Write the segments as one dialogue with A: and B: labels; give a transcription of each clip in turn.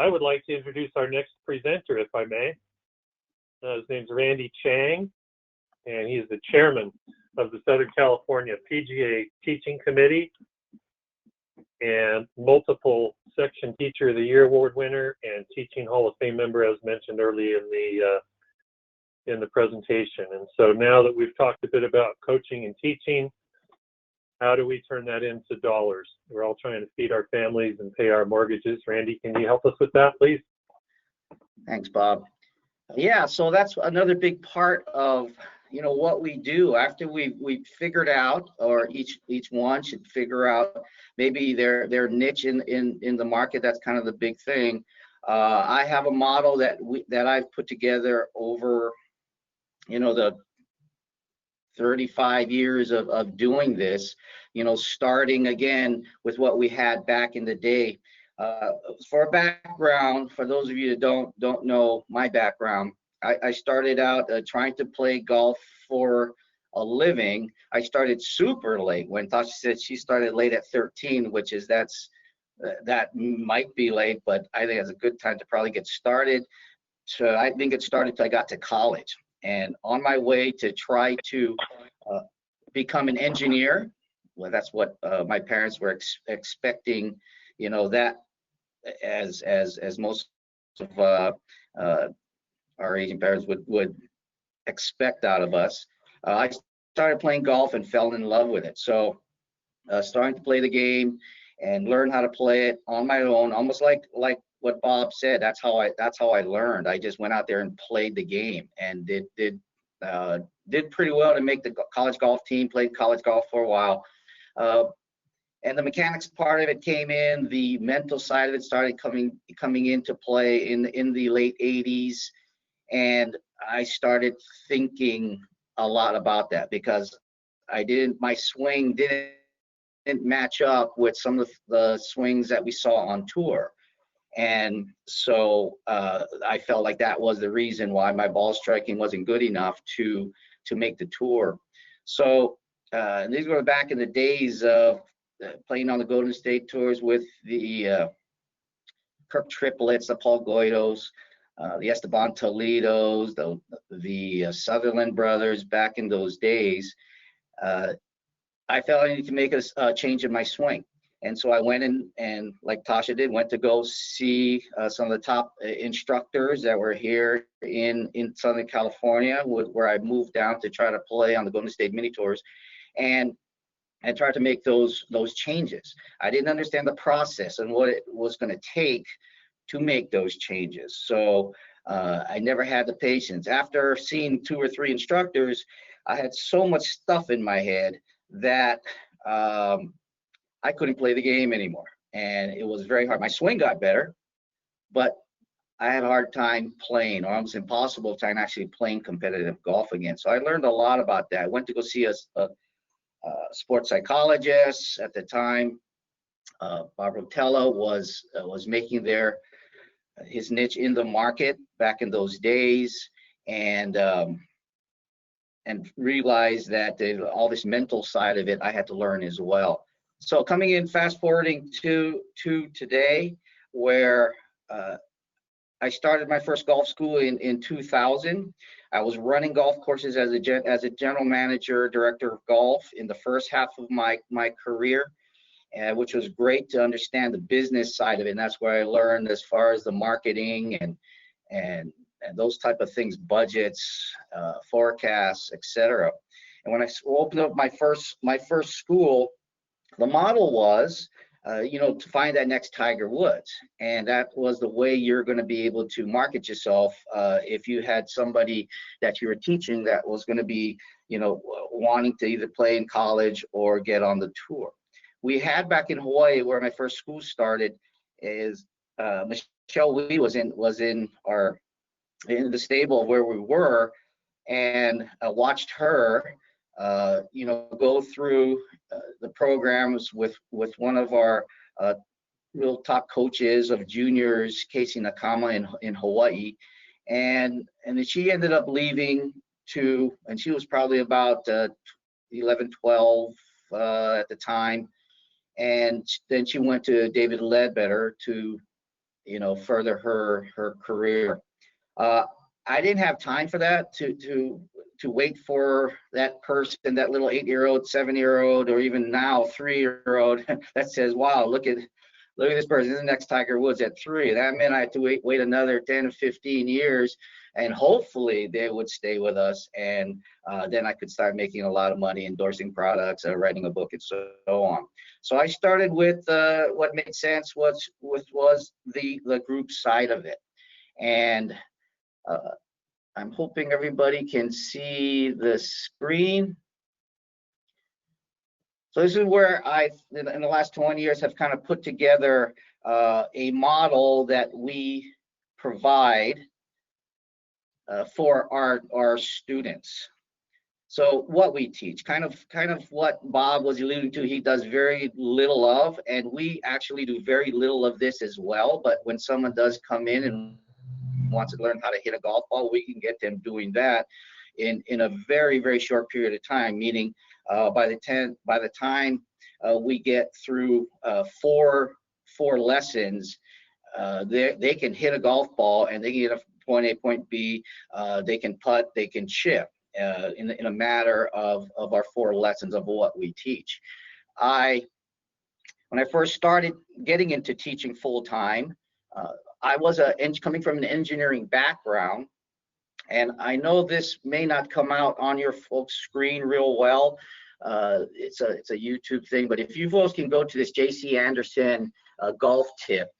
A: I would like to introduce our next presenter, if I may. His name's Randy Chang, and he's the chairman of the Southern California PGA Teaching Committee and multiple Section Teacher of the Year Award winner and Teaching Hall of Fame member, as mentioned early in the presentation. And so now that we've talked a bit about coaching and teaching, how do we turn that into dollars? We're all trying to feed our families and pay our mortgages. Randy, can you help us with that, please?
B: Thanks, Bob. Yeah, so that's another big part of what we do after we've figured out, or each one should figure out maybe their niche in the market. That's kind of the big thing. I have a model that I've put together over the 35 years of doing this, starting again with what we had back in the day. For a background, for those of you that don't know my background, I started out trying to play golf for a living. I started super late. When Tasha said she started late at 13, which is that might be late, but I think it's a good time to probably get started. So I didn't get started till I got to college. And on my way to try to become an engineer, well, that's what my parents were expecting, that as most of our Asian parents would expect out of us. I started playing golf and fell in love with it. So starting to play the game and learn how to play it on my own, almost like what Bob said. That's how I learned. I just went out there and played the game and did pretty well to make the college golf team. Played college golf for a while, and the mechanics part of it came in. The mental side of it started coming into play in the late 80s, and I started thinking a lot about that because my swing didn't match up with some of the swings that we saw on tour. And so I felt like that was the reason why my ball striking wasn't good enough to make the tour. So these were back in the days of playing on the Golden State tours with the Kirk Triplets, the Paul Goydos, the Esteban Toledos, the Sutherland brothers back in those days. I felt I needed to make a change in my swing. And so I went in and, like Tasha did, went to go see some of the top instructors that were here in Southern California, where I moved down to try to play on the Golden State mini tours, and I tried to make those changes. I didn't understand the process and what it was going to take to make those changes. So I never had the patience. After seeing 2 or 3 instructors, I had so much stuff in my head that I couldn't play the game anymore, and it was very hard. My swing got better, but I had a hard time playing, or almost impossible time actually playing competitive golf again. So I learned a lot about that. I went to go see a sports psychologist at the time. Bob Rotella was making his niche in the market back in those days, and realized that all this mental side of it I had to learn as well. So coming in, fast forwarding to today, where I started my first golf school in 2000. I was running golf courses as a general manager, director of golf in the first half of my career, which was great to understand the business side of it. And that's where I learned as far as the marketing and those type of things, budgets, forecasts, etc. And when I opened up my first school, the model was, to find that next Tiger Woods. And that was the way you're going to be able to market yourself if you had somebody that you were teaching that was going to be, wanting to either play in college or get on the tour. We had back in Hawaii, where my first school started, is Michelle Wee was in the stable where we were, and I watched her go through the programs with one of our real top coaches of juniors, Casey Nakama in Hawaii, and then she ended up leaving and she was probably about 11, 12 at the time, and then she went to David Ledbetter to further her career. I didn't have time for that to wait for that person, that little 8-year-old, 7-year-old, or even now 3-year-old that says, "Wow, look at this person, this is the next Tiger Woods at 3." That meant I had to wait another 10 to 15 years, and hopefully they would stay with us, and then I could start making a lot of money endorsing products, writing a book, and so on. So I started with what made sense was the group side of it, and I'm hoping everybody can see the screen. So this is where in the last 20 years, have kind of put together a model that we provide for our students. So what we teach, kind of what Bob was alluding to, he does very little of, and we actually do very little of this as well. But when someone does come in and wants to learn how to hit a golf ball, we can get them doing that in a very, very short period of time, meaning by the time we get through four lessons, they can hit a golf ball and they can get a point A, point B, they can putt, they can chip in a matter of our 4 lessons of what we teach. When I first started getting into teaching full time, I was coming from an engineering background, and I know this may not come out on your folks' screen real well. It's a YouTube thing, but if you folks can go to this J.C. Anderson golf tip,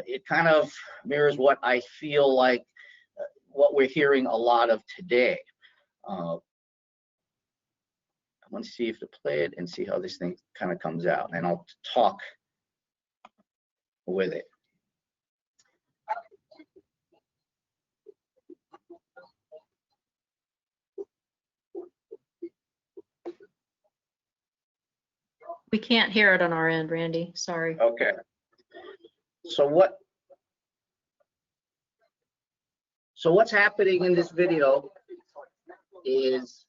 B: it kind of mirrors what I feel like what we're hearing a lot of today. I want to see if to play it and see how this thing kind of comes out, and I'll talk with it.
C: We can't hear it on our end, Randy. Sorry.
B: Okay. So what's happening in this video is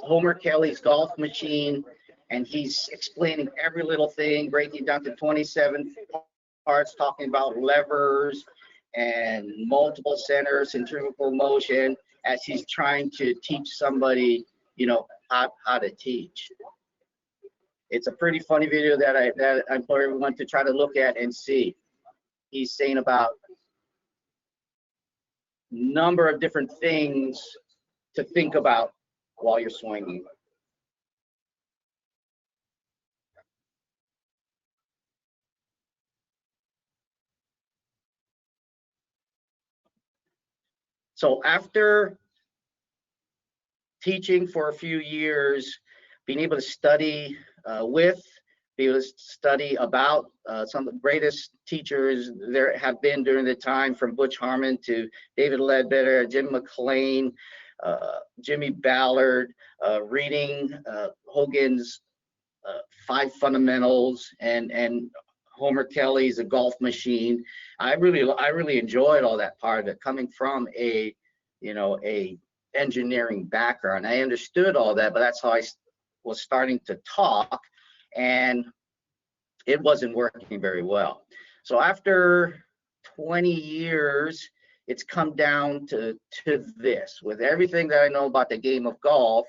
B: Homer Kelly's golf machine, and he's explaining every little thing, breaking down to 27 parts, talking about levers and multiple centers, centrifugal motion, as he's trying to teach somebody how to teach. It's a pretty funny video that I implore everyone to try to look at and see. He's saying about number of different things to think about while you're swinging. So after teaching for a few years, being able to study be able to study about some of the greatest teachers there have been during the time, from Butch Harmon to David Ledbetter, Jim McLean, Jimmy Ballard, reading Hogan's 5 Fundamentals and Homer Kelly's A Golf Machine. I really enjoyed all that part of it, coming from a engineering background. I understood all that, but that's how I was starting to talk, and it wasn't working very well. So after 20 years, it's come down to this. With everything that I know about the game of golf,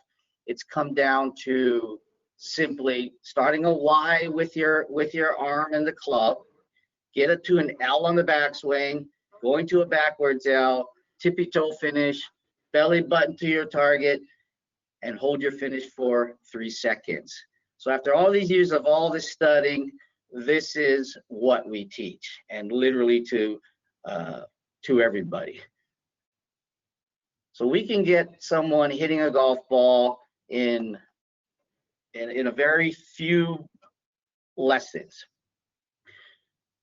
B: it's come down to simply starting a Y with your arm and the club, get it to an L on the backswing, going to a backwards L, tippy toe finish, belly button to your target, and hold your finish for 3 seconds. So after all these years of all this studying, this is what we teach, and literally to everybody. So we can get someone hitting a golf ball in a very few lessons.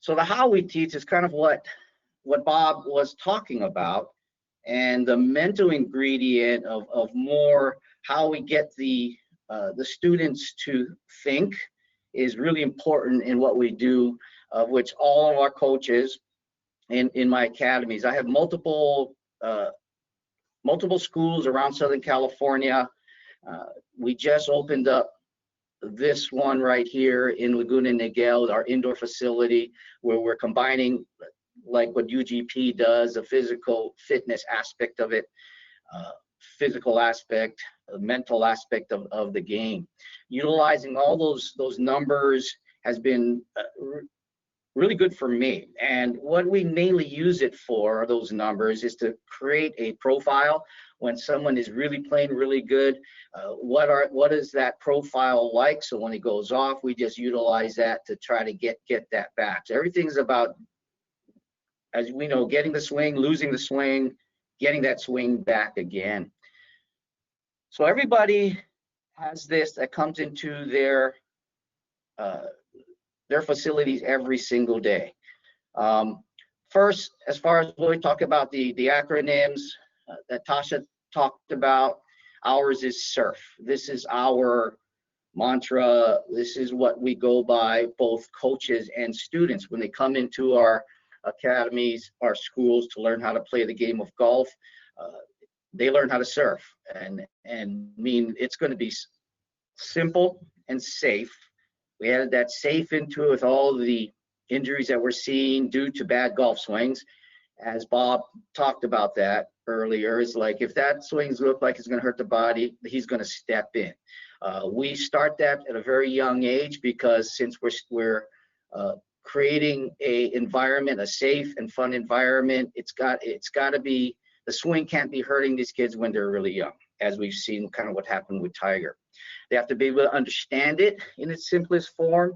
B: So the how we teach is kind of what Bob was talking about, and the mental ingredient of more how we get the students to think is really important in what we do, of which all of our coaches in my academies. I have multiple schools around Southern California. We just opened up this one right here in Laguna Niguel, our indoor facility, where we're combining like what UGP does, the physical fitness aspect of it, uh, physical aspect, mental aspect of the game. Utilizing all those numbers has been really good for me. And what we mainly use it for, those numbers, is to create a profile when someone is really playing really good. What is that profile like? So when it goes off, we just utilize that to try to get that back. So everything's about, as we know, getting the swing, losing the swing, getting that swing back again. So everybody has this that comes into their facilities every single day. First, as far as we talk about the acronyms that Tasha talked about, ours is SURF. This is our mantra. This is what we go by, both coaches and students, when they come into our academies, our schools, to learn how to play the game of golf. They learn how to surf, and mean it's going to be simple and safe. We added that safe into it with all the injuries that we're seeing due to bad golf swings. As Bob talked about that earlier, is like, if that swings look like it's going to hurt the body, he's going to step in. We start that at a very young age, because since we're creating a environment, a safe and fun environment, it's got to be, the swing can't be hurting these kids when they're really young, as we've seen kind of what happened with Tiger. They have to be able to understand it in its simplest form.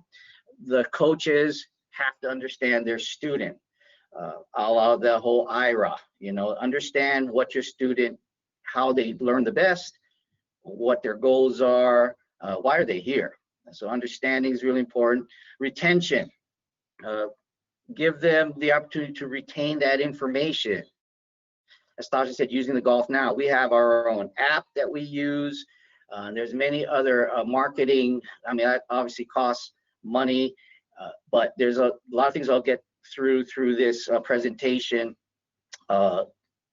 B: The coaches have to understand their student, a la the whole IRA, understand what your student, how they learn the best, what their goals are, why are they here. So understanding is really important. Retention, give them the opportunity to retain that information. As Tasha said, using the Golf Now, we have our own app that we use. There's many other marketing. I mean, that obviously costs money, but there's a lot of things I'll get through this presentation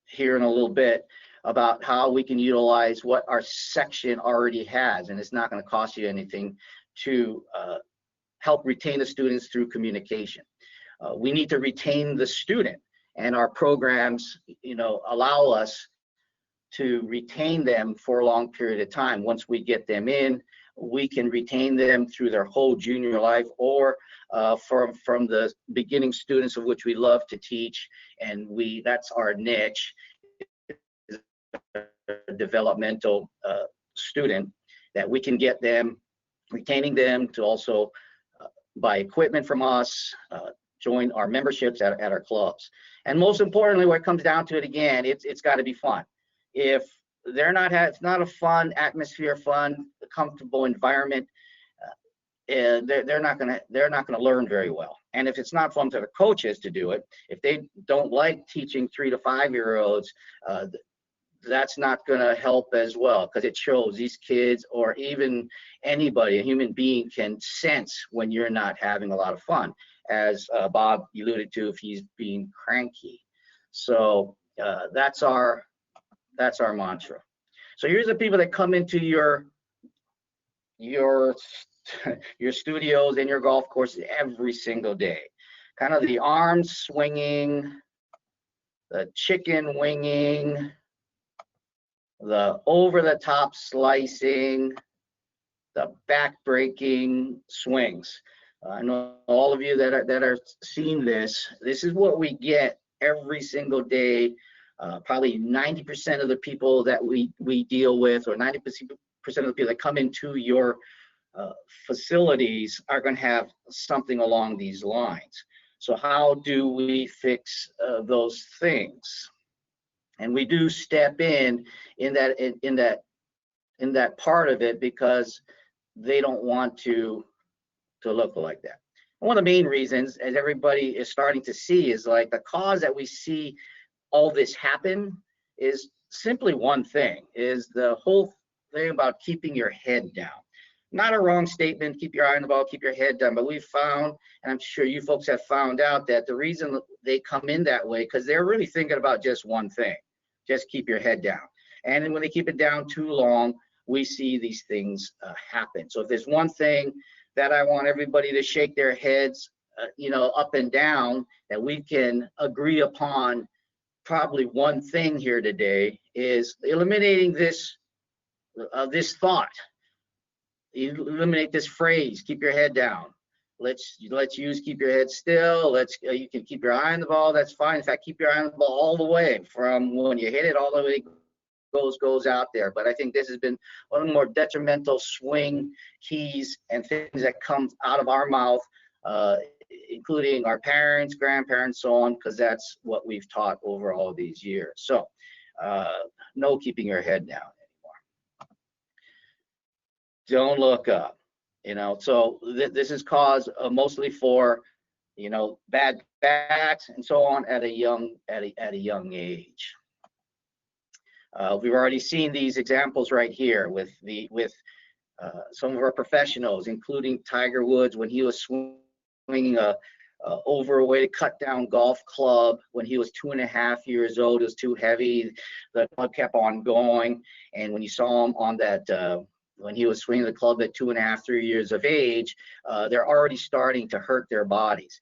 B: here in a little bit, about how we can utilize what our section already has, and it's not going to cost you anything to help retain the students through communication. We need to retain the student, and our programs, allow us to retain them for a long period of time. Once we get them in, we can retain them through their whole junior life, or from the beginning students, of which we love to teach, and that's our niche, developmental student, that we can get them, retaining them, to also buy equipment from us, join our memberships at our clubs. And most importantly, what it comes down to, it again, it's got to be fun. If it's not a fun atmosphere, fun, comfortable environment, they're not gonna learn very well. And if it's not fun for the coaches to do it, if they don't like teaching 3 to 5 year olds, that's not gonna help as well, because it shows these kids, or even anybody, a human being, can sense when you're not having a lot of fun, as Bob alluded to, if he's being cranky. So that's our mantra. So here's the people that come into your studios and your golf courses every single day. Kind of the arm swinging, the chicken winging, the over-the-top slicing, the back-breaking swings. I know all of you that are seeing this. This is what we get every single day. Probably 90% of the people that we deal with, or 90% of the people that come into your facilities, are going to have something along these lines. So how do we fix those things? And we do step in that part of it, because they don't want to look like that. One of the main reasons, as everybody is starting to see, is like the cause that we see all this happen is simply one thing, is the whole thing about keeping your head down. Not a wrong statement, keep your eye on the ball, keep your head down, but we've found, and I'm sure you folks have found out, that the reason they come in that way, because they're really thinking about just one thing, just keep your head down. And then when they keep it down too long, we see these things happen. So if there's one thing that I want everybody to shake their heads, up and down, that we can agree upon, probably one thing here today is eliminating this thought. Eliminate this phrase, keep your head down. Let's use keep your head still. You can keep your eye on the ball, that's fine. In fact, keep your eye on the ball all the way from when you hit it all the way goes out there. But I think this has been one of the more detrimental swing keys and things that comes out of our mouth, including our parents, grandparents, so on, because that's what we've taught over all these years. So no keeping your head down anymore. Don't look up. So this is caused mostly for bad backs and so on at a young age. We've already seen these examples right here with some of our professionals, including Tiger Woods when he was swinging a overweight cut down golf club when he was 2.5 years old. It was too heavy. The club kept on going, and when you saw him on that when he was swinging the club at 2.5, 3 years of age, they're already starting to hurt their bodies.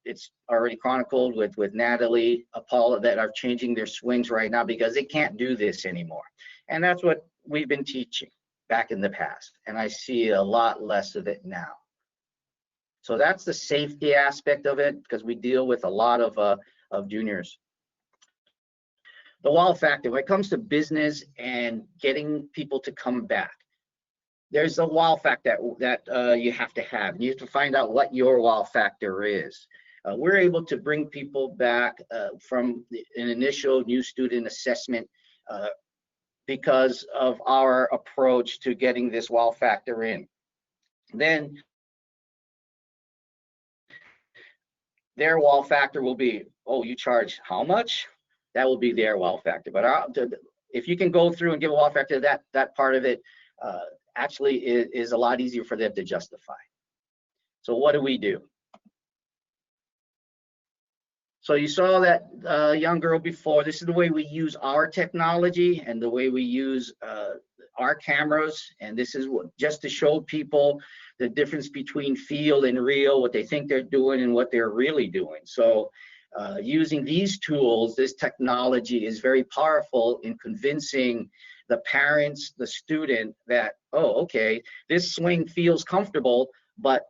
B: It's already chronicled with Natalie, Paula, that are changing their swings right now because they can't do this anymore. And that's what we've been teaching back in the past. And I see a lot less of it now. So that's the safety aspect of it, because we deal with a lot of juniors. The wow factor, when it comes to business and getting people to come back, there's a wow factor that you have to have. You have to find out what your wow factor is. We're able to bring people back from an initial new student assessment because of our approach to getting this wow factor in. Then their wow factor will be, oh, you charge how much? That will be their wow factor. But if you can go through and give a wow factor, that part of it actually is a lot easier for them to justify. So what do? So you saw that young girl before. This is the way we use our technology and the way we use our cameras. And this is just to show people the difference between field and real, what they think they're doing and what they're really doing. So using these tools, this technology is very powerful in convincing the parents, the student that, oh, okay, this swing feels comfortable, but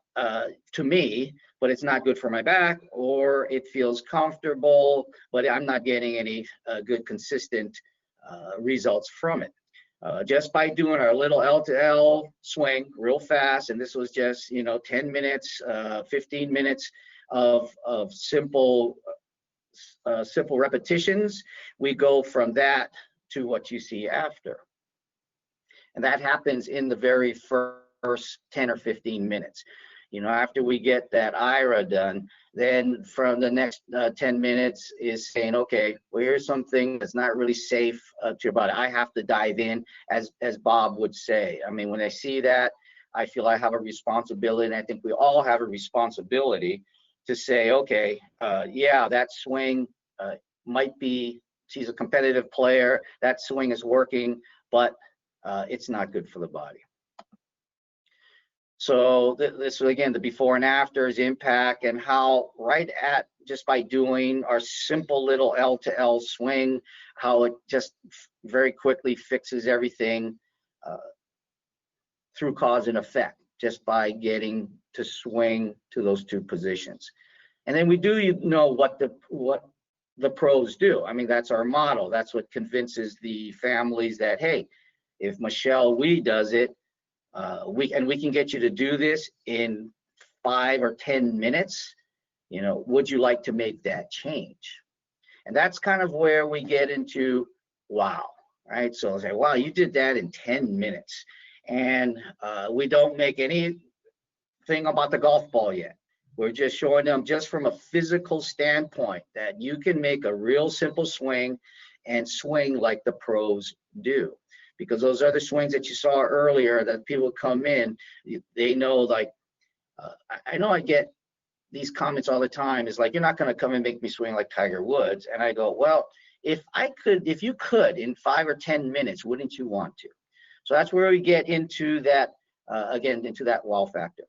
B: to me, but it's not good for my back, or it feels comfortable, but I'm not getting any good consistent results from it. Just by doing our little L to L swing real fast, and this was just 10 minutes, 15 minutes of simple repetitions, we go from that to what you see after. And that happens in the very first 10 or 15 minutes. After we get that IRA done, then from the next 10 minutes is saying, okay, well, here's something that's not really safe to your body. I have to dive in, as Bob would say. I mean, when I see that, I feel I have a responsibility, and I think we all have a responsibility to say, okay, yeah, that swing might be, she's a competitive player, that swing is working, but it's not good for the body. So this, again, the before and afters impact, and how right at just by doing our simple little L to L swing, how it just very quickly fixes everything through cause and effect, just by getting to swing to those two positions. And then we do know what the pros do. I mean, that's our model. That's what convinces the families that, hey, if Michelle Wee does it, we can get you to do this in 5 or 10 minutes. Would you like to make that change? And that's kind of where we get into wow, right? So I say, wow, you did that in 10 minutes. And we don't make anything about the golf ball yet. We're just showing them, just from a physical standpoint, that you can make a real simple swing and swing like the pros do. Because those other swings that you saw earlier that people come in, they know, like, I know I get these comments all the time, is like, you're not going to come and make me swing like Tiger Woods. And I go, well, if you could in 5 or 10 minutes, wouldn't you want to? So that's where we get into that, again, into that wow factor.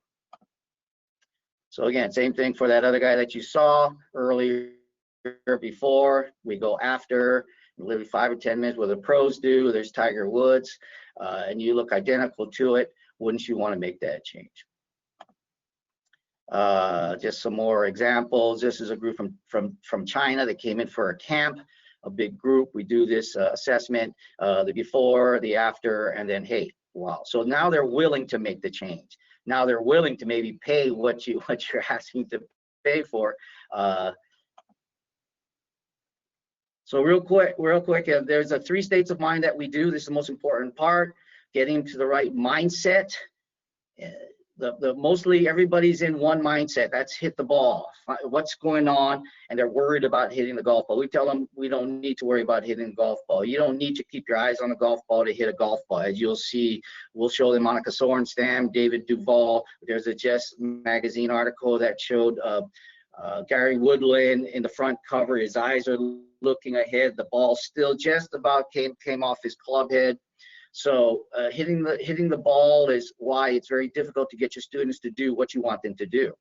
B: So again, same thing for that other guy that you saw earlier before. We go after, literally 5 or 10 minutes, what the pros do. There's Tiger Woods, and you look identical to it. Wouldn't you want to make that change? Just some more examples. This is a group from China that came in for a camp, a big group. We do this assessment, the before, the after, and then, hey, wow. So now they're willing to make the change. Now they're willing to maybe pay what you're asking to pay for. So real quick, there's 3 states of mind that we do. This is the most important part, getting to the right mindset. Mostly everybody's in one mindset. That's hit the ball. What's going on? And they're worried about hitting the golf ball. We tell them we don't need to worry about hitting the golf ball. You don't need to keep your eyes on the golf ball to hit a golf ball. As you'll see, we'll show them Monica Sorenstam, David Duval. There's a Chess magazine article that showed Gary Woodland in the front cover. His eyes are looking ahead. The ball still just about came off his club head. So hitting the ball is why it's very difficult to get your students to do what you want them to do.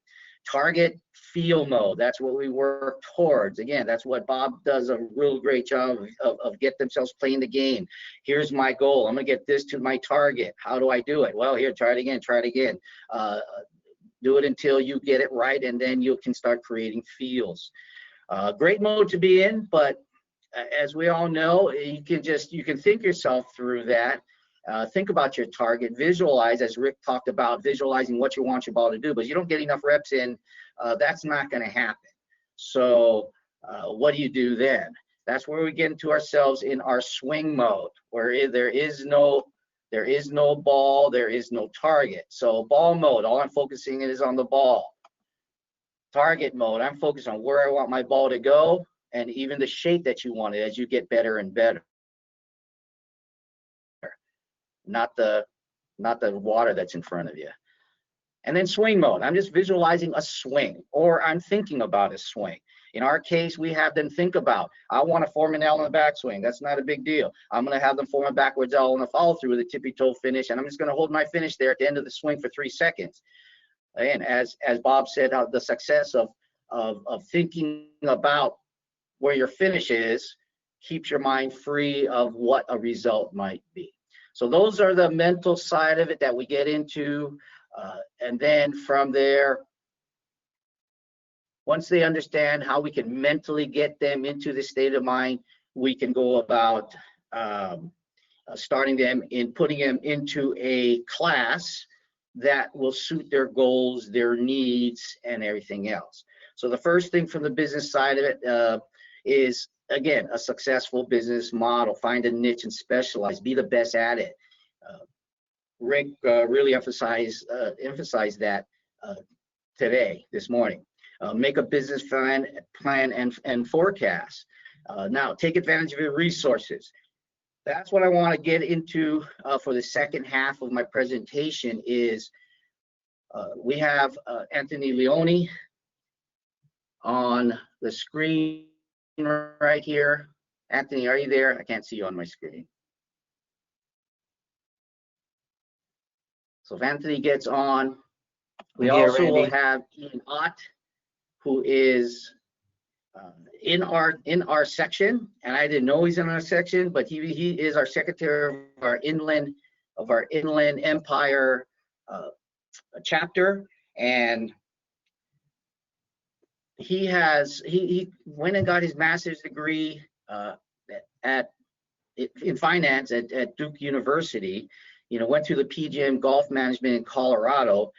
B: Target feel mode, that's what we work towards. Again, that's what Bob does a real great job of get themselves playing the game. Here's my goal. I'm gonna get this to my target. How do I do it? Well, here, try it again, try it again. Do it until you get it right, and then you can start creating feels. Great mode to be in, but as we all know, you can think yourself through that. Think about your target, visualize, as Rick talked about, visualizing what you want your ball to do, but you don't get enough reps in, that's not going to happen. So what do you do then? That's where we get into ourselves in our swing mode, where there is no ball, there is no target. So ball mode, all I'm focusing is on the ball. Target mode, I'm focused on where I want my ball to go, and even the shape that you want it as you get better and better. Not the water that's in front of you. And then swing mode, I'm just visualizing a swing, or I'm thinking about a swing. In our case, we have them think about, I want to form an L in the backswing. That's not a big deal. I'm going to have them form a backwards L in the follow through with a tippy toe finish, and I'm just going to hold my finish there at the end of the swing for 3 seconds. And as Bob said, the success of thinking about where your finish is keeps your mind free of what a result might be. So those are the mental side of it that we get into. And then from there, once they understand how we can mentally get them into the state of mind, we can go about starting them in putting them into a class that will suit their goals, their needs, and everything else. So the first thing from the business side of it is, again, a successful business model. Find a niche and specialize. Be the best at it. Rick really emphasized that today, this morning. Make a business plan and forecast. Now, take advantage of your resources. That's what I want to get into for the second half of my presentation is we have Anthony Leone on the screen right here. Anthony, are you there? I can't see you on my screen. So if Anthony gets on, we also will have Ian Ott, who is in our section, and I didn't know he's in our section, but he is our secretary of our Inland Empire chapter, and he went and got his master's degree in finance at Duke University. Went through the PGA golf management in Colorado.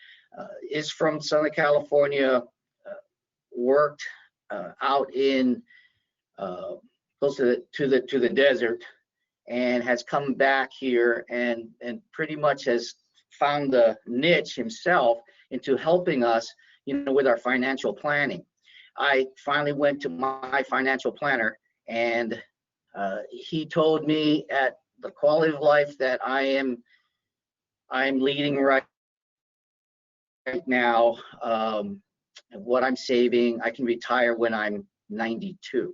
B: Is from Southern California. Worked out in close to the desert, and has come back here and pretty much has found the niche himself into helping us, with our financial planning. I finally went to my financial planner, and he told me at the quality of life that I'm leading right now. What I'm saving, I can retire when I'm 92.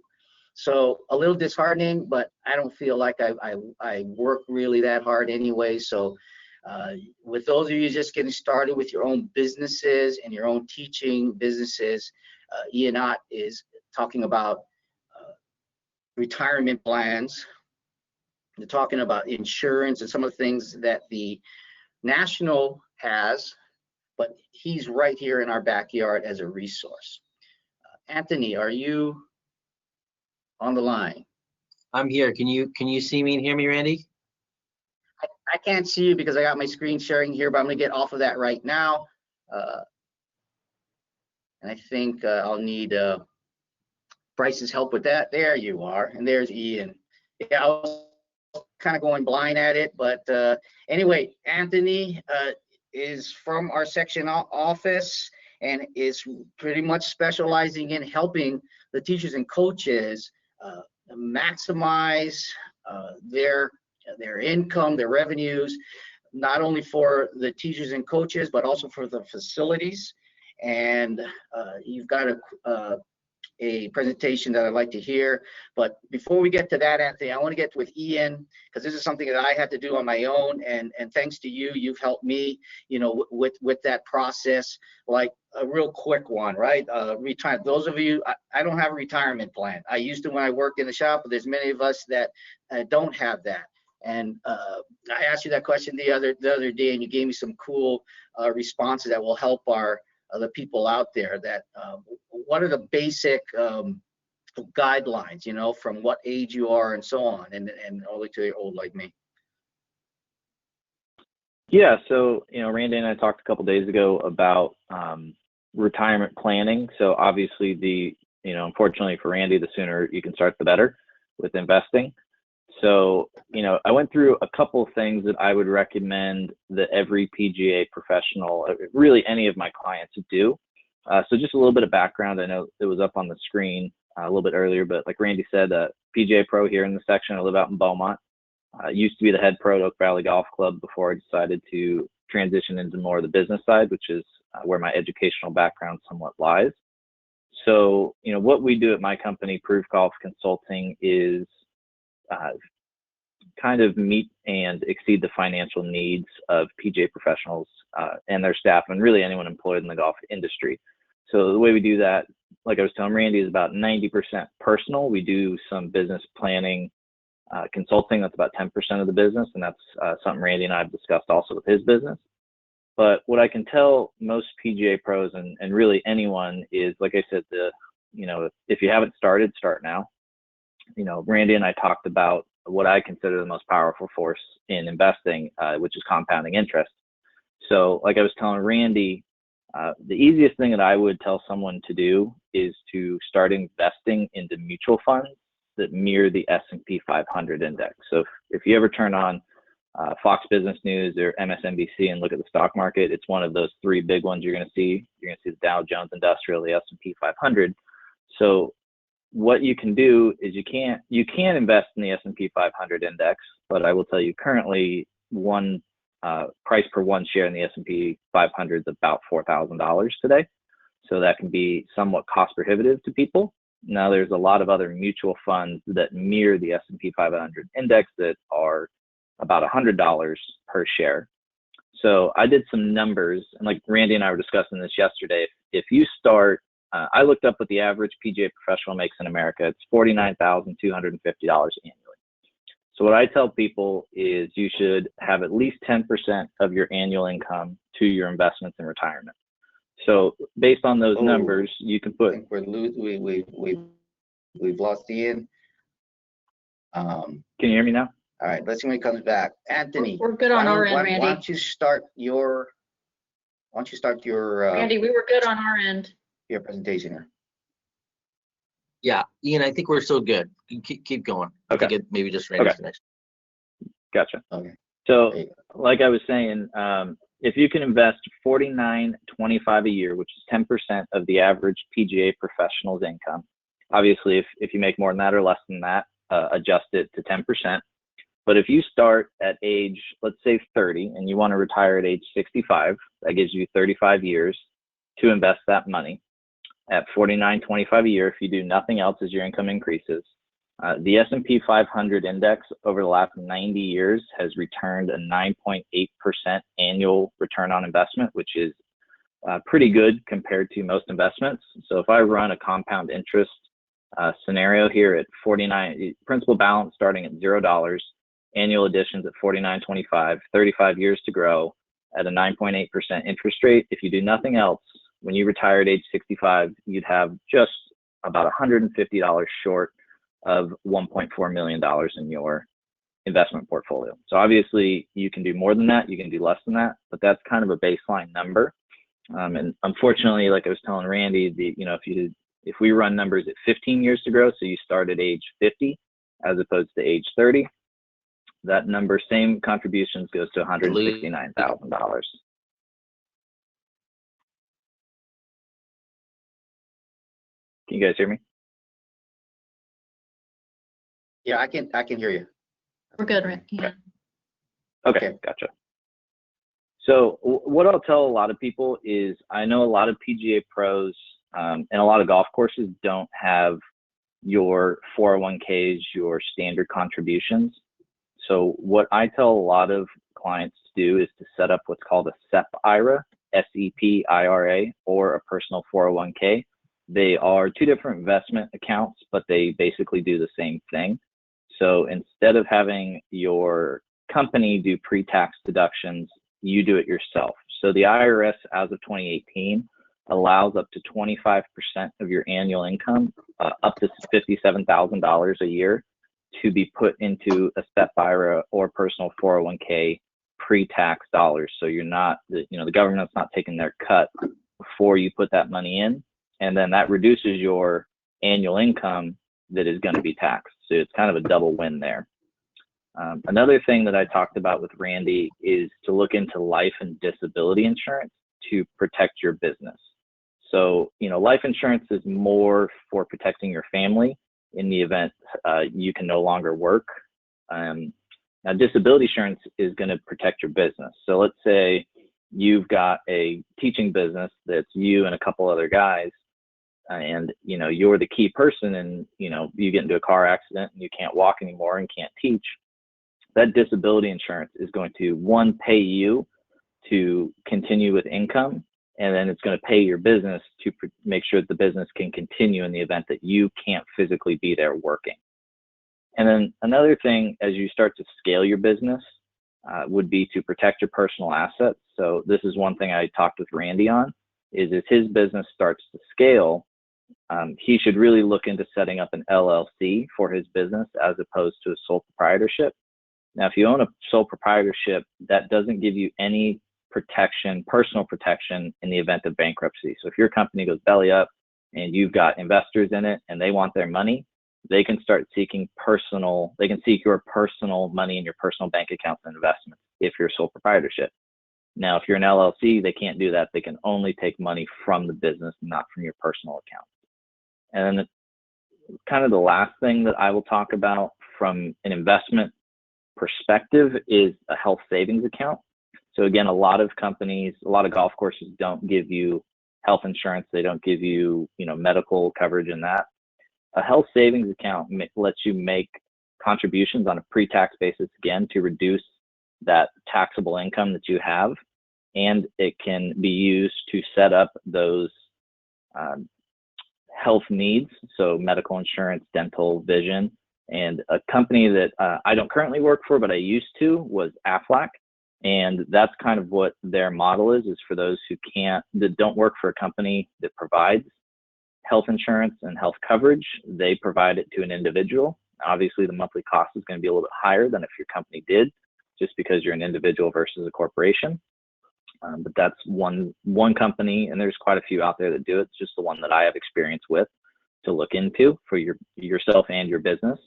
B: So a little disheartening, but I don't feel like I work really that hard anyway. So with those of you just getting started with your own businesses and your own teaching businesses, Ian Ott is talking about retirement plans. They're talking about insurance and some of the things that the national has, but he's right here in our backyard as a resource. Anthony, are you on the line?
D: I'm here. Can you see me and hear me, Randy?
B: I can't see you because I got my screen sharing here, but I'm going to get off of that right now. And I think I'll need Bryce's help with that. There you are. And there's Ian. Yeah, I was kind of going blind at it, but anyway, Anthony is from our section office and is pretty much specializing in helping the teachers and coaches maximize their income, their revenues, not only for the teachers and coaches, but also for the facilities. And you've got a presentation that I'd like to hear. But before we get to that, Anthony, I want to get with Ian, because this is something that I had to do on my own. And thanks to you, you've helped me, with that process. Like a real quick one, right? Retire. Those of you, I don't have a retirement plan. I used to when I worked in the shop, but there's many of us that don't have that. And I asked you that question the other day, and you gave me some cool responses that will help the people out there. That what are the basic guidelines, from what age you are and so on, and all the way to you're old like me.
E: Yeah, so Randy and I talked a couple days ago about retirement planning. So obviously unfortunately for Randy, the sooner you can start, the better with investing. So, I went through a couple of things that I would recommend that every PGA professional, really any of my clients, do. So just a little bit of background. I know it was up on the screen a little bit earlier, but like Randy said, PGA Pro here in the section. I live out in Beaumont. Used to be the head pro at Oak Valley Golf Club before I decided to transition into more of the business side, which is where my educational background somewhat lies. So, what we do at my company, Proof Golf Consulting, is kind of meet and exceed the financial needs of PGA professionals and their staff, and really anyone employed in the golf industry. So the way we do that, like I was telling Randy, is about 90% personal. We do some business planning consulting. That's about 10% of the business, and that's something Randy and I have discussed also with his business. But what I can tell most PGA pros and really anyone is, like I said, if you haven't started, start now. Randy and I talked about what I consider the most powerful force in investing, which is compounding interest. So like I was telling Randy, the easiest thing that I would tell someone to do is to start investing into mutual funds that mirror the S&P 500 index. So if you ever turn on Fox Business News or MSNBC and look at the stock market, it's one of those three big ones you're going to see. You're going to see the Dow Jones Industrial, the S&P 500. So what you can do is you can invest in the S&P 500 index, but I will tell you currently one price per one share in the S&P 500 is about $4,000 today. So that can be somewhat cost prohibitive to people. Now there's a lot of other mutual funds that mirror the S&P 500 index that are about $100 per share. So I did some numbers, and like Randy and I were discussing this yesterday. If you start, I looked up what the average PGA professional makes in America. It's $49,250 annually. So what I tell people is you should have at least 10% of your annual income to your investments in retirement. So based on those numbers, you can put.
B: I think we've lost Ian.
E: Can you hear me now?
B: All right, let's see when he comes back. Anthony,
C: We're good on our end, Randy.
B: Why don't you start your
C: Randy, we were good on our end.
B: your presentation here.
D: Yeah, Ian, I think we're still good. Keep going.
E: Okay.
D: I think it maybe just Randy's next.
E: Gotcha.
B: Okay.
E: So like I was saying, if you can invest $49.25 a year, which is 10% of the average PGA professional's income. Obviously, if you make more than that or less than that, adjust it to 10%. But if you start at age, let's say 30, and you want to retire at age 65, that gives you 35 years to invest that money at $49.25 a year. If you do nothing else as your income increases, The S&P 500 index over the last 90 years has returned a 9.8% annual return on investment, which is pretty good compared to most investments. So if I run a compound interest scenario here at 49, principal balance starting at $0, annual additions at 49.25, 35 years to grow at a 9.8% interest rate. If you do nothing else, when you retire at age 65, you'd have just about $150 short of $1.4 million in your investment portfolio. So obviously you can do more than that, you can do less than that, but that's kind of a baseline number. And unfortunately, like I was telling Randy, if we run numbers at 15 years to grow, so you start at age 50 as opposed to age 30, that number, same contributions, goes to $169,000. Can you guys hear me?
B: Yeah, I can hear you.
C: We're good, Rick. Yeah.
E: Okay, gotcha. So what I'll tell a lot of people is I know a lot of PGA pros and a lot of golf courses don't have your 401ks, your standard contributions. So what I tell a lot of clients to do is to set up what's called a SEP IRA, SEP-IRA, or a personal 401k. They are two different investment accounts, but they basically do the same thing. So instead of having your company do pre-tax deductions, you do it yourself. So the IRS, as of 2018, allows up to 25% of your annual income, up to $57,000 a year, to be put into a SEP IRA or personal 401k pre-tax dollars. So you're not, the government's not taking their cut before you put that money in, and then that reduces your annual income that is going to be taxed. So it's kind of a double win there. Another thing that I talked about with Randy is to look into life and disability insurance to protect your business. So, life insurance is more for protecting your family in the event you can no longer work. Now, disability insurance is going to protect your business. So let's say you've got a teaching business that's you and a couple other guys, and you're the key person, and you get into a car accident and you can't walk anymore and can't teach. That disability insurance is going to, one, pay you to continue with income, and then it's going to pay your business to make sure that the business can continue in the event that you can't physically be there working. And then another thing, as you start to scale your business, would be to protect your personal assets. So this is one thing I talked with Randy on, is as his business starts to scale, he should really look into setting up an LLC for his business as opposed to a sole proprietorship. Now, if you own a sole proprietorship, that doesn't give you any protection, personal protection, in the event of bankruptcy. So if your company goes belly up and you've got investors in it and they want their money, they can start seeking they can seek your personal money in your personal bank accounts and investments if you're a sole proprietorship. Now, if you're an LLC, they can't do that. They can only take money from the business, not from your personal account. And then kind of the last thing that I will talk about from an investment perspective is a health savings account. So again, a lot of companies, a lot of golf courses don't give you health insurance. They don't give you, medical coverage in that. A health savings account lets you make contributions on a pre-tax basis, again, to reduce that taxable income that you have. And it can be used to set up those health needs, so medical insurance, dental, vision. And a company that I don't currently work for, but I used to, was Aflac. And that's kind of what their model is for those that don't work for a company that provides health insurance and health coverage. They provide it to an individual. Obviously, the monthly cost is going to be a little bit higher than if your company did, just because you're an individual versus a corporation. But that's one company, and there's quite a few out there that do it. It's just the one that I have experience with to look into for yourself and your business.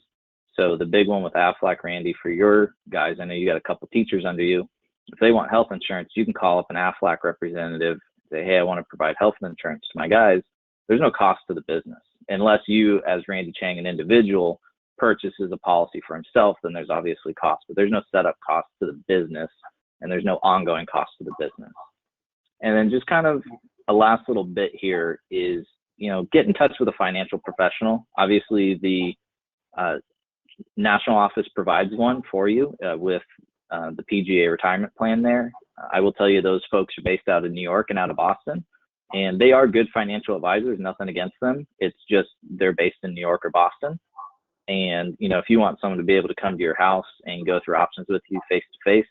E: So the big one with Aflac, Randy, for your guys, I know you got a couple teachers under you. If they want health insurance, you can call up an Aflac representative, say, hey, I want to provide health insurance to my guys. There's no cost to the business. Unless you, as Randy Chang, an individual, purchases a policy for himself, then there's obviously cost, but there's no setup cost to the business, and there's no ongoing cost to the business. And then just kind of a last little bit here is, get in touch with a financial professional. Obviously, the National office provides one for you with the PGA retirement plan there. I will tell you those folks are based out of New York and out of Boston, and they are good financial advisors, nothing against them. It's just they're based in New York or Boston. And, you know, if you want someone to be able to come to your house and go through options with you face to face,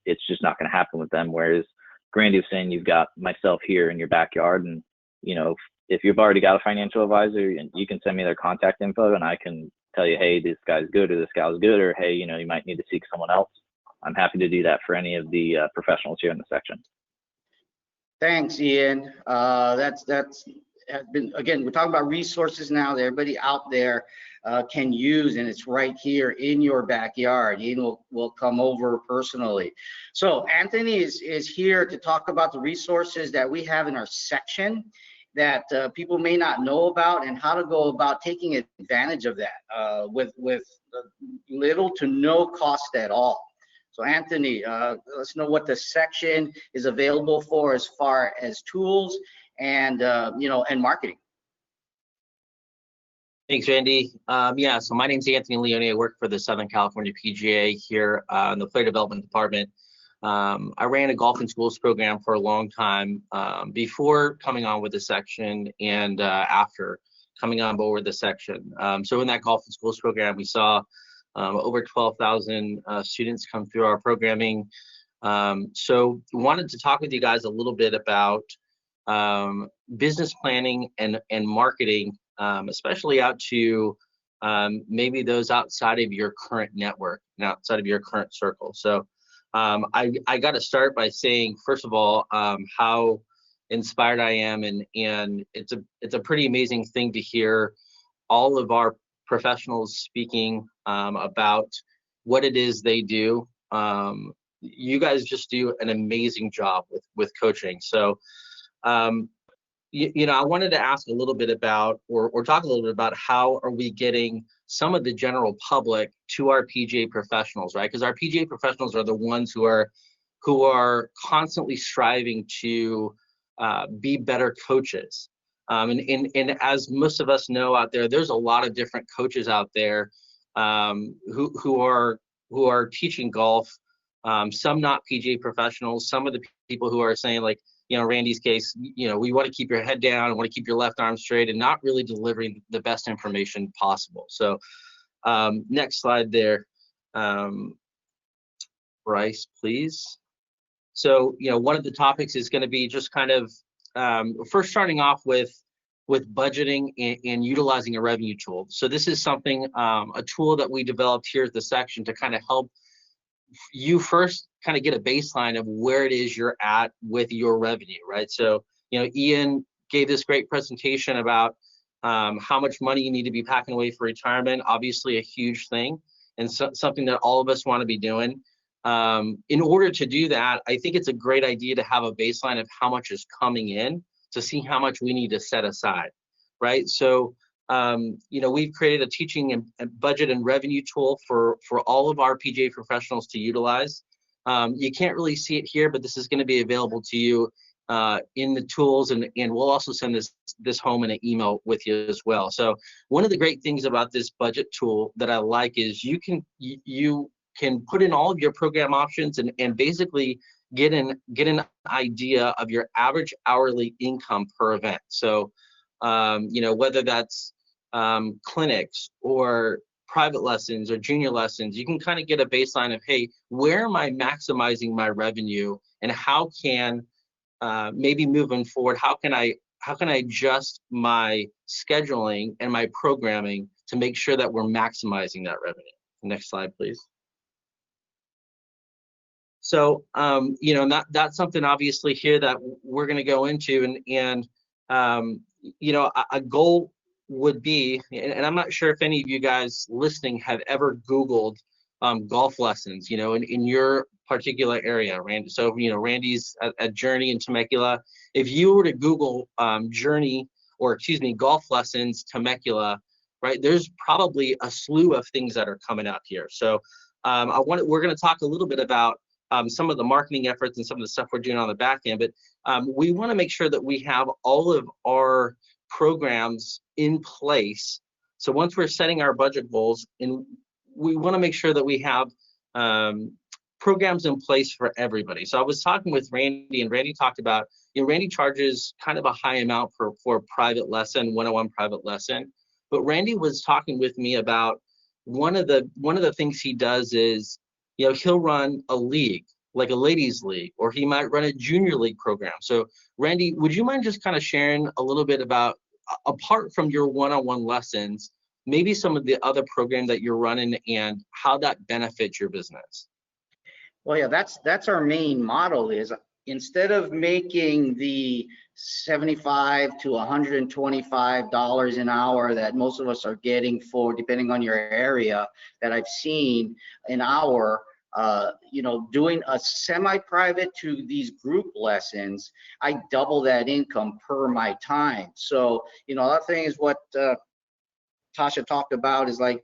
E: it's just not going to happen with them. Whereas Grandy was saying, you've got myself here in your backyard, and, you know, if you've already got a financial advisor, and you can send me their contact info and I can tell you, hey, this guy's good, or this gal's good, or hey, you know, you might need to seek someone else. I'm happy to do that for any of the professionals here in the section.
B: Thanks, Ian. That's has been, again, we're talking about resources now that everybody out there can use, and it's right here in your backyard. Ian will come over personally. So Anthony is here to talk about the resources that we have in our section that people may not know about, and how to go about taking advantage of that with little to no cost at all. So Anthony, let's know what the section is available for as far as tools and you know, and marketing.
D: Thanks, Randy. Yeah, so my name's Anthony Leone. I work for the Southern California PGA here in the player development department. I ran a golf and schools program for a long time before coming on with the section, and after coming on board with the section. So in that golf and schools program, we saw over 12,000 students come through our programming. So wanted to talk with you guys a little bit about business planning and marketing, especially out to maybe those outside of your current network and outside of your current circle. So I got to start by saying, first of all, how inspired I am, and it's a pretty amazing thing to hear all of our professionals speaking about what it is they do. You guys just do an amazing job with coaching. So you know, I wanted to ask a little bit about, or talk a little bit about, how are we getting some of the general public to our PGA professionals, right? Because our PGA professionals are the ones who are constantly striving to be better coaches. And as most of us know out there, there's a lot of different coaches out there who are teaching golf. Some not PGA professionals. Some of the people who are saying, like, you know, Randy's case, you know, we want to keep your head down, want to keep your left arm straight, and not really delivering the best information possible. So next slide there, Bryce, please. So, you know, one of the topics is going to be just kind of first starting off with budgeting and utilizing a revenue tool. So this is something, a tool that we developed here at the section to kind of help you first kind of get a baseline of where it is you're at with your revenue, right? So, you know, Ian gave this great presentation about how much money you need to be packing away for retirement. Obviously a huge thing, and something that all of us want to be doing. In order to do that, I think it's a great idea to have a baseline of how much is coming in, to see how much we need to set aside, right? So, you know, we've created a teaching and budget and revenue tool for all of our PGA professionals to utilize. You can't really see it here, but this is going to be available to you in the tools, and we'll also send this home in an email with you as well. So one of the great things about this budget tool that I like is you can put in all of your program options and basically get an idea of your average hourly income per event. So you know, whether that's clinics or private lessons or junior lessons, you can kind of get a baseline of, hey, where am I maximizing my revenue, and how can maybe moving forward, how can I adjust my scheduling and my programming to make sure that we're maximizing that revenue. Next slide, please. So you know, that's something obviously here that we're going to go into, and you know, a goal would be, and I'm not sure if any of you guys listening have ever Googled golf lessons, you know, in your particular area, Randy. So, you know, Randy's at Journey in Temecula. If you were to Google golf lessons Temecula, right, there's probably a slew of things that are coming out here. So we're going to talk a little bit about some of the marketing efforts and some of the stuff we're doing on the back end, but we want to make sure that we have all of our programs in place So once we're setting our budget goals, and we want to make sure that we have programs in place for everybody. So I was talking with Randy, and Randy talked about, Randy charges kind of a high amount for a private lesson, one-on-one private lesson. But Randy was talking with me about one of the things he does is, he'll run a league, like a ladies league, or he might run a junior league program. So Randy, would you mind just kind of sharing a little bit about, apart from your one-on-one lessons, maybe some of the other program that you're running and how that benefits your business?
B: Well, yeah, that's our main model is, instead of making the $75 to $125 an hour that most of us are getting for, depending on your area, that I've seen an hour, doing a semi-private to these group lessons, I double that income per my time. So, that thing is what Tasha talked about, is like,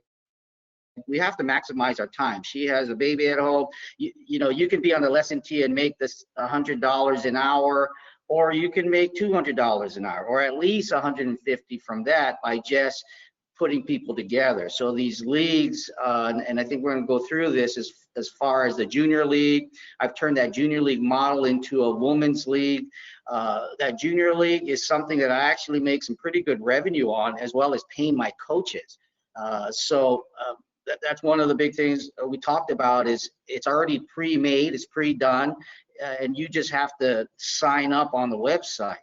B: we have to maximize our time. She has a baby at home. You can be on the lesson tee and make this $100 an hour, or you can make $200 an hour, or at least $150 from that by just putting people together. So these leagues, and I think we're going to go through this as far as the junior league. I've turned that junior league model into a women's league. That junior league is something that I actually make some pretty good revenue on, as well as paying my coaches. That's one of the big things we talked about, is it's already pre-made, it's pre-done, and you just have to sign up on the website.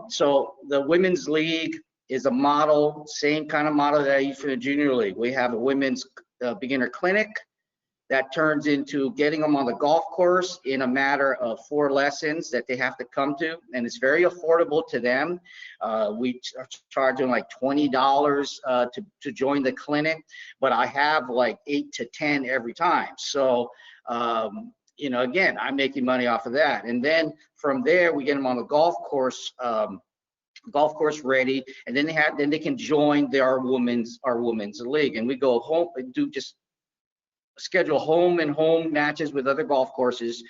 B: So the women's league is a model, same kind of model that I use for the junior league. We have a women's beginner clinic that turns into getting them on the golf course in a matter of 4 lessons that they have to come to, and it's very affordable to them. We charge them like $20 to join the clinic, but I have like 8 to 10 every time. So again, I'm making money off of that, and then from there we get them on the golf course ready, and then they can join our women's league, and we go home and do just schedule home and home matches with other golf courses,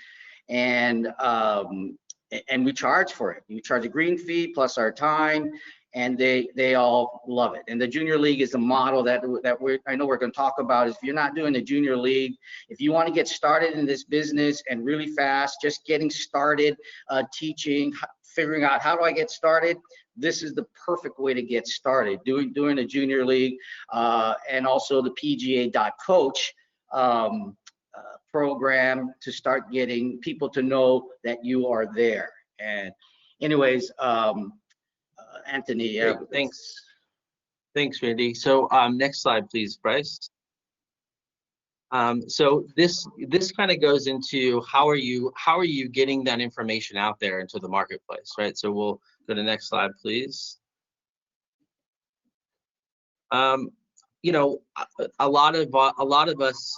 B: and we charge for it. We charge a green fee plus our time, and they all love it. And the junior league is the model that I know we're going to talk about. Is if you're not doing the junior league, if you want to get started in this business and really fast, just getting started, teaching, figuring out how do I get started, this is the perfect way to get started. Doing a junior league, and also the PGA Coach program to start getting people to know that you are there. And anyways, Anthony, yeah,
D: thanks Randy. So next slide please, Bryce. So this kind of goes into how are you getting that information out there into the marketplace, right? So we'll go to the next slide please. A lot of us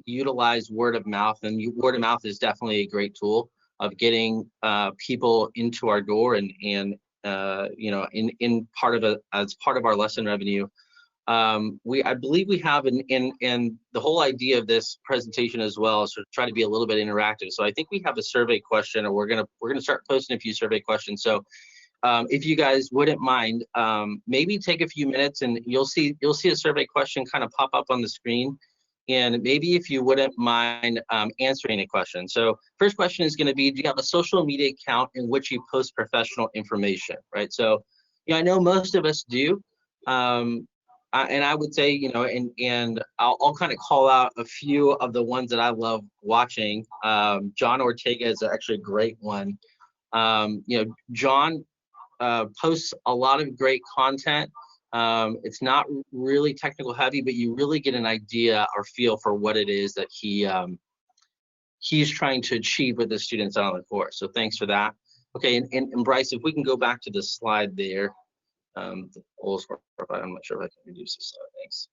D: utilize word of mouth, and word of mouth is definitely a great tool of getting people into our door, and in part of as part of our lesson revenue. I believe we have and the whole idea of this presentation as well is to try to be a little bit interactive. So I think we have a survey question, or we're gonna start posting a few survey questions. So if you guys wouldn't mind, maybe take a few minutes, and you'll see a survey question kind of pop up on the screen, and maybe if you wouldn't mind answering a question. So first question is going to be, do you have a social media account in which you post professional information, right? So I know most of us do, and I would say, and I'll kind of call out a few of the ones that I love watching. John Ortega is actually a great one. John posts a lot of great content. It's not really technical heavy, but you really get an idea or feel for what it is that he's trying to achieve with the students on the course. So thanks for that. Okay, and Bryce, if we can go back to the slide there. I'm not sure if I can reduce this slide. Thanks.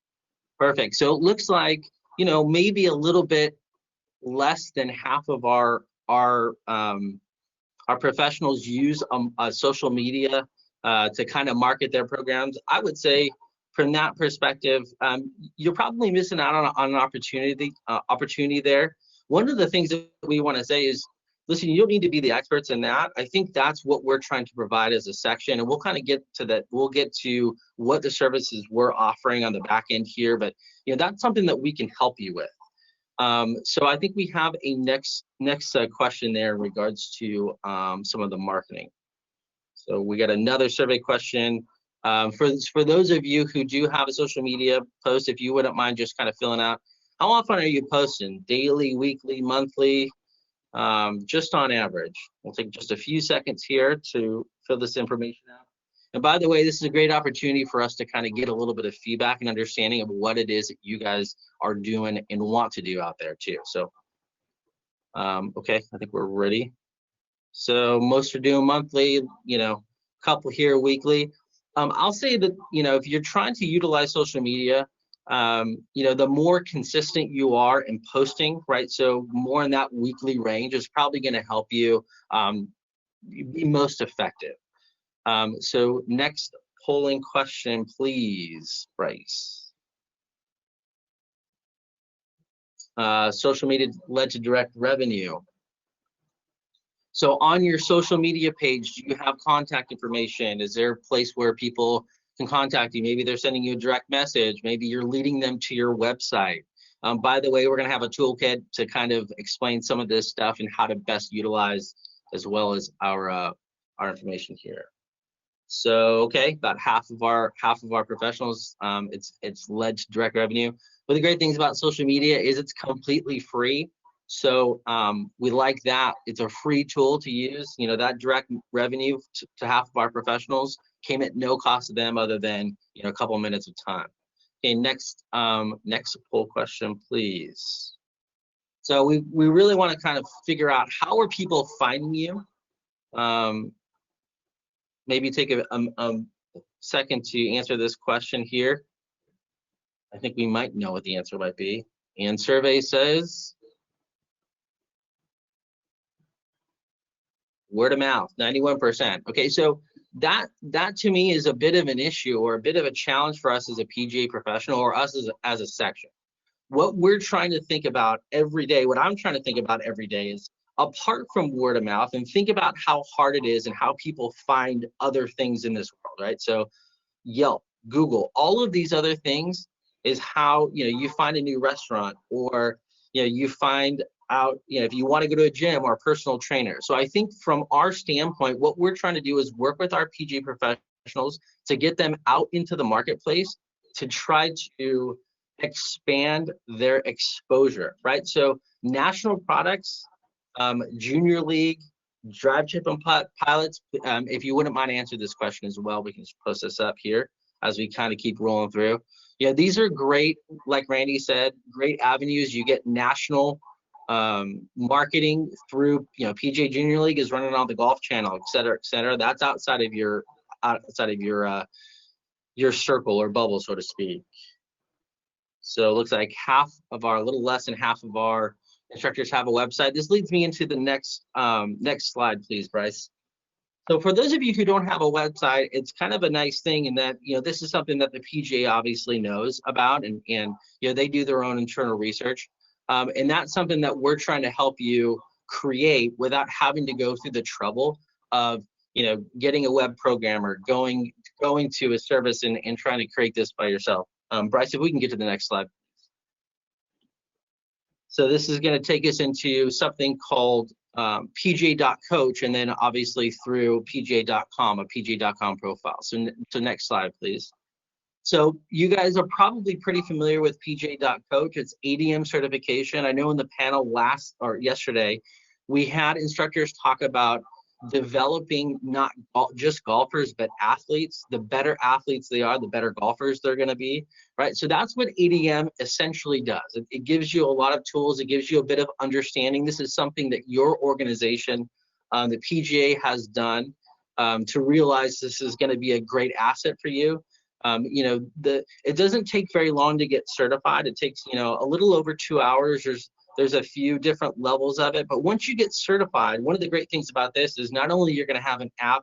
D: Perfect. So it looks like maybe a little bit less than half of our professionals use social media to kind of market their programs. I would say from that perspective, you're probably missing out on an opportunity there. One of the things that we want to say is, listen, you don't need to be the experts in that. I think that's what we're trying to provide as a section, and we'll kind of get to that. We'll get to what the services we're offering on the back end here, but that's something that we can help you with. So I think we have a next question there in regards to some of the marketing. So we got another survey question. For those of you who do have a social media post, if you wouldn't mind just kind of filling out, how often are you posting? Daily, weekly, monthly? Just on average. We'll take just a few seconds here to fill this information out. And by the way, this is a great opportunity for us to kind of get a little bit of feedback and understanding of what it is that you guys are doing and want to do out there too. So, okay, I think we're ready. So most are doing monthly, couple here weekly. I'll say that, if you're trying to utilize social media, the more consistent you are in posting, right? So more in that weekly range is probably going to help you be most effective. So next polling question, please, Bryce. Social media led to direct revenue. So on your social media page, do you have contact information? Is there a place where people can contact you? Maybe they're sending you a direct message. Maybe you're leading them to your website. By the way, we're going to have a toolkit to kind of explain some of this stuff and how to best utilize as well as our information here. So okay, about half of our professionals, it's led to direct revenue. But the great things about social media is it's completely free. So we like that. It's a free tool to use. That direct revenue to half of our professionals came at no cost to them other than a couple minutes of time. Okay, next poll question, please. So we really want to kind of figure out, how are people finding you? Maybe take a second to answer this question here. I think we might know what the answer might be. And survey says word of mouth, 91%. Okay, so that to me is a bit of an issue or a bit of a challenge for us as a PGA professional or us as a section. What we're trying to think about every day, what I'm trying to think about every day is, apart from word of mouth, and think about how hard it is and how people find other things in this world, right? So Yelp, Google, all of these other things is how you find a new restaurant, or you find out if you want to go to a gym or a personal trainer. So I think from our standpoint, what we're trying to do is work with our PGA professionals to get them out into the marketplace to try to expand their exposure, right? So national products, junior league, drive, chip, and putt pilots. If you wouldn't mind answer this question as well, we can just post this up here as we kind of keep rolling through. These are great, like Randy said, great avenues. You get national marketing through, PGA Junior League is running on the Golf Channel, et cetera, et cetera. That's outside of your circle or bubble, so to speak. So it looks like a little less than half of our instructors have a website. This leads me into the next slide, please, Bryce. So for those of you who don't have a website, it's kind of a nice thing in that, this is something that the PGA obviously knows about, and they do their own internal research. And that's something that we're trying to help you create without having to go through the trouble of, getting a web programmer, going to a service and trying to create this by yourself. Bryce, if we can get to the next slide. So this is going to take us into something called PGA.Coach, and then obviously through PGA.com, a PGA.com profile. So next slide, please. So you guys are probably pretty familiar with PGA.Coach. It's ADM certification. I know in the panel yesterday, we had instructors talk about developing not just golfers, but athletes. The better athletes they are, the better golfers they're going to be, right? So that's what ADM essentially does. It gives you a lot of tools. It gives you a bit of understanding. This is something that your organization, the PGA, has done to realize this is going to be a great asset for you. It doesn't take very long to get certified. It takes, a little over 2 hours. There's a few different levels of it, but once you get certified, one of the great things about this is not only you're going to have an app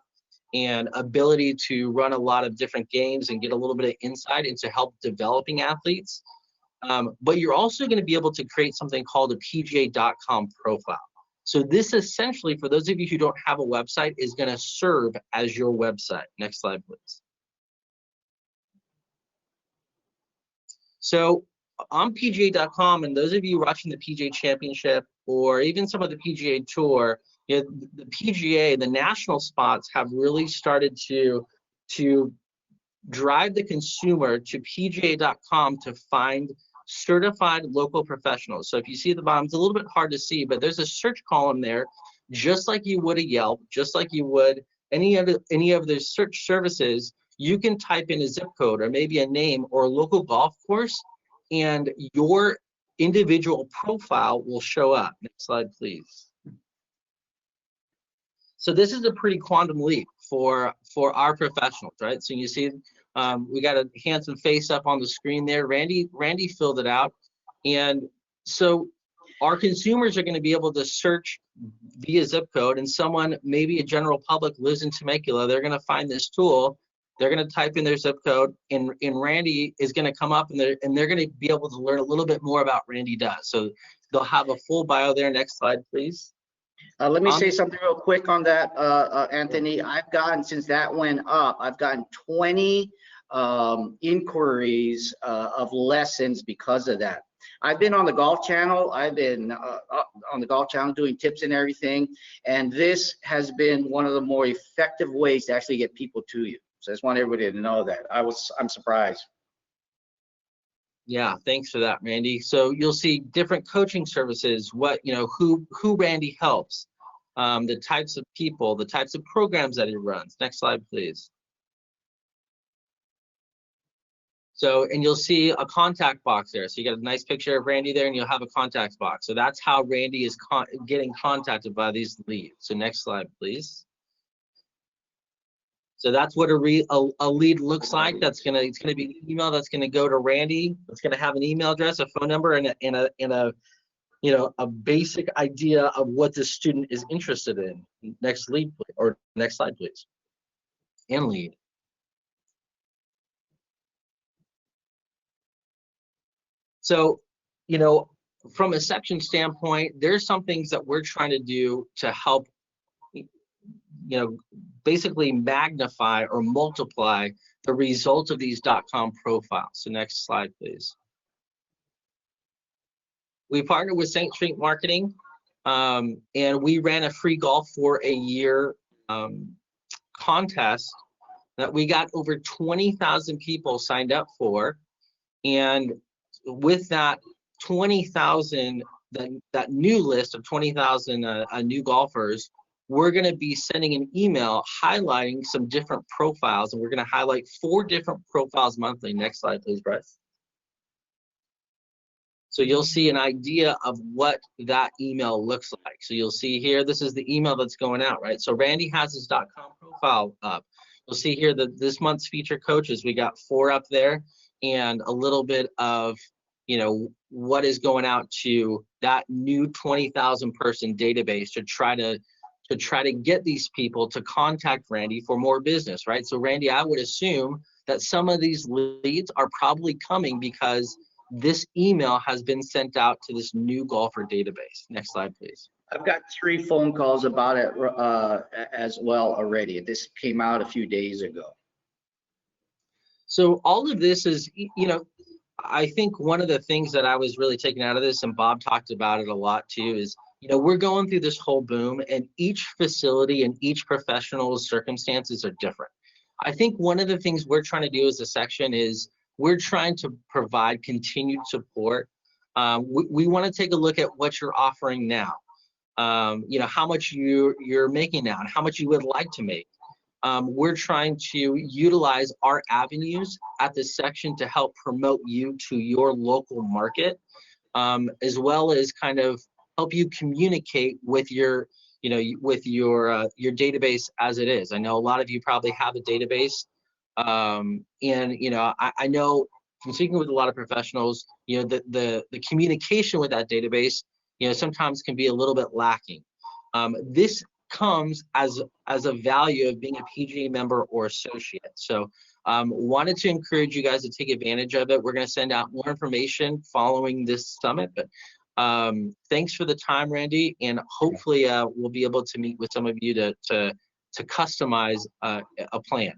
D: and ability to run a lot of different games and get a little bit of insight into help developing athletes, but you're also going to be able to create something called a PGA.com profile. So this essentially, for those of you who don't have a website, is going to serve as your website. Next slide, please. So on PGA.com, and those of you watching the PGA Championship or even some of the PGA Tour, the PGA, the national spots have really started to drive the consumer to PGA.com to find certified local professionals. So if you see at the bottom, it's a little bit hard to see, but there's a search column there, just like you would a Yelp, just like you would any of the search services. You can type in a zip code or maybe a name or a local golf course, and your individual profile will show up. Next slide, please. So this is a pretty quantum leap for our professionals, right? So you see, we got a handsome face up on the screen there. Randy filled it out, and so our consumers are going to be able to search via zip code, and someone, maybe a general public, lives in Temecula. They're going to find this tool. They're going to type in their zip code, and Randy is going to come up, and they're going to be able to learn a little bit more about Randy Does. So they'll have a full bio there. Next slide, please.
B: Let me say something real quick on that, Anthony. I've gotten, since that went up, I've gotten 20 inquiries of lessons because of that. I've been on the Golf Channel. I've been on the Golf Channel doing tips and everything, and this has been one of the more effective ways to actually get people to you. So I just want everybody to know that. I'm surprised.
D: Yeah, thanks for that, Randy. So you'll see different coaching services, who Randy helps, the types of people, the types of programs that he runs. Next slide, please. So, and you'll see a contact box there. So you got a nice picture of Randy there, and you'll have a contact box. So that's how Randy is getting contacted by these leads. So next slide, please. So that's what a lead looks like. It's gonna be an email that's gonna go to Randy. It's gonna have an email address, a phone number, and a basic idea of what the student is interested in. Next lead, or next slide, please. And lead. So, from a section standpoint, there's some things that we're trying to do to help, basically magnify or multiply the results of these .com profiles. So next slide, please. We partnered with St. Street Marketing, and we ran a free golf for a year contest that we got over 20,000 people signed up for. And with that 20,000, that new list of 20,000 new golfers, we're going to be sending an email highlighting some different profiles, and we're going to highlight 4 different profiles monthly. Next slide, please, Bryce. So you'll see an idea of what that email looks like. So you'll see here, this is the email that's going out, right? So Randy has his .com profile up. You'll see here that this month's featured coaches, we got 4 up there, and a little bit of, what is going out to that new 20,000 person database to try to get these people to contact Randy for more business, right? So Randy, I would assume that some of these leads are probably coming because this email has been sent out to this new golfer database. Next slide, please.
B: I've got 3 phone calls about it as well already. This came out a few days ago.
D: So all of this is, I think one of the things that I was really taking out of this, and Bob talked about it a lot too, is, we're going through this whole boom, and each facility and each professional's circumstances are different. I think one of the things we're trying to do as a section is we're trying to provide continued support. We want to take a look at what you're offering now, how much you're making now and how much you would like to make. We're trying to utilize our avenues at this section to help promote you to your local market, as well as kind of help you communicate with your database as it is. I know a lot of you probably have a database, and I know from speaking with a lot of professionals, the communication with that database, sometimes can be a little bit lacking. This comes as a value of being a PGA member or associate. So wanted to encourage you guys to take advantage of it. We're going to send out more information following this summit, but Thanks for the time, Randy, and hopefully we'll be able to meet with some of you to customize a plan,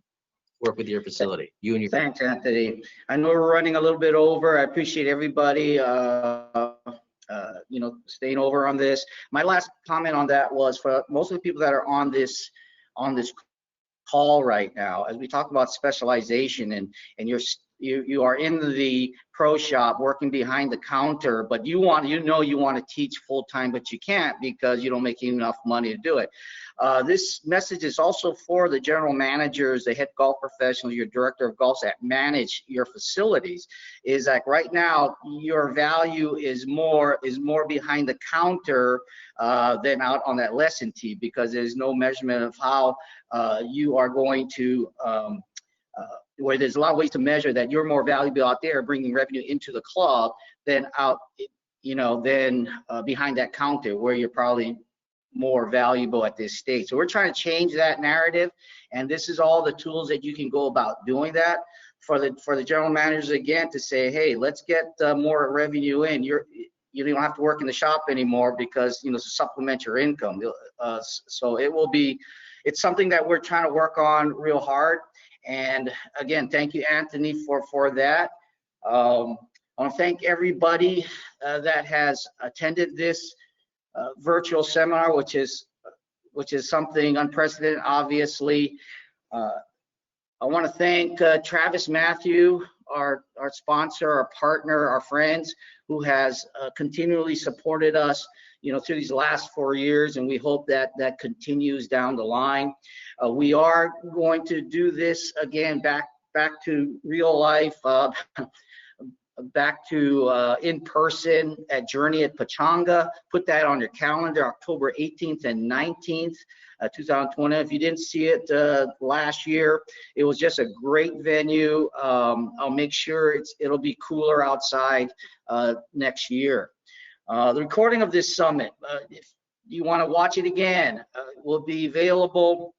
D: work with your facility, you and your.
B: Thanks, Anthony. I know we're running a little bit over. I appreciate everybody, staying over on this. My last comment on that was for most of the people that are on this call right now, as we talk about specialization, and you are in the pro shop working behind the counter, but you want to teach full time, but you can't because you don't make enough money to do it. This message is also for the general managers, the head golf professionals, your director of golf that manage your facilities. Is like right now your value is more behind the counter than out on that lesson tee, because there's no measurement of how you are going to where there's a lot of ways to measure that you're more valuable out there bringing revenue into the club than out, than behind that counter where you're probably more valuable at this stage. So we're trying to change that narrative, and this is all the tools that you can go about doing that for the general managers, again, to say, hey, let's get more revenue in. You don't have to work in the shop anymore because to supplement your income. So it's something that we're trying to work on real hard. And again, thank you, Anthony, for that. I want to thank everybody that has attended this virtual seminar, which is something unprecedented, obviously. I want to thank Travis Matthew, our sponsor, our partner, our friends, who has continually supported us through these last 4 years, and we hope that continues down the line. We are going to do this again back to real life, back to in person at Journey at Pechanga. Put that on your calendar, October 18th and 19th, 2020. If you didn't see it last year, it was just a great venue. I'll make sure it'll be cooler outside next year. The recording of this summit, if you want to watch it again, will be available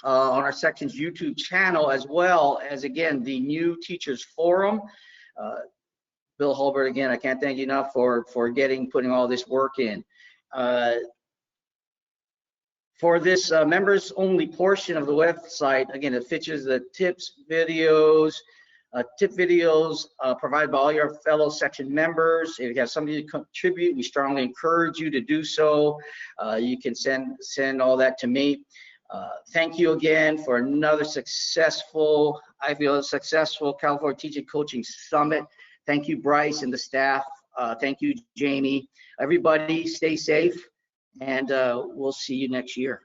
B: on our section's YouTube channel, as well as, again, the new Teachers Forum. Bill Hulbert, again, I can't thank you enough for putting all this work in. For this members only portion of the website, again, it features the tip videos provided by all your fellow section members. If you have somebody to contribute, we strongly encourage you to do so. You can send all that to me. Thank you again for another successful California Teaching Coaching Summit. Thank you, Bryce and the staff. Thank you, Jamie. Everybody stay safe, and we'll see you next year.